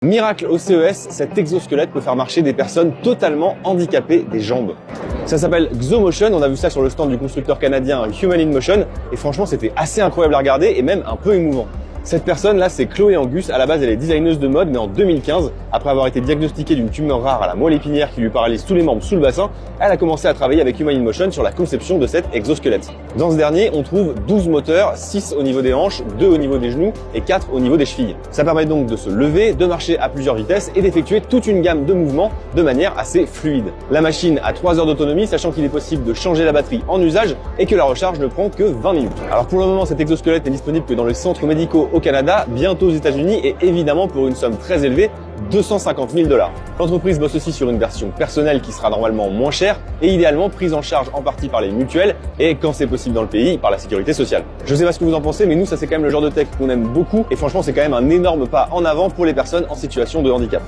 Miracle au CES, cet exosquelette peut faire marcher des personnes totalement handicapées des jambes. Ça s'appelle XoMotion, on a vu ça sur le stand du constructeur canadien Human in Motion et franchement c'était assez incroyable à regarder et même un peu émouvant. Cette personne là c'est Chloé Angus, à la base elle est designeuse de mode mais en 2015, après avoir été diagnostiquée d'une tumeur rare à la moelle épinière qui lui paralyse tous les membres sous le bassin, elle a commencé à travailler avec Human in Motion sur la conception de cet exosquelette. Dans ce dernier, on trouve 12 moteurs, 6 au niveau des hanches, 2 au niveau des genoux et 4 au niveau des chevilles. Ça permet donc de se lever, de marcher à plusieurs vitesses et d'effectuer toute une gamme de mouvements de manière assez fluide. La machine a 3 heures d'autonomie, sachant qu'il est possible de changer la batterie en usage et que la recharge ne prend que 20 minutes. Alors pour le moment, cet exosquelette n'est disponible que dans les centres médicaux au Canada, bientôt aux États-Unis et évidemment pour une somme très élevée, 250 000 $. L'entreprise bosse aussi sur une version personnelle qui sera normalement moins chère et idéalement prise en charge en partie par les mutuelles et quand c'est possible dans le pays, par la sécurité sociale. Je sais pas ce que vous en pensez, mais nous ça c'est quand même le genre de tech qu'on aime beaucoup et franchement c'est quand même un énorme pas en avant pour les personnes en situation de handicap.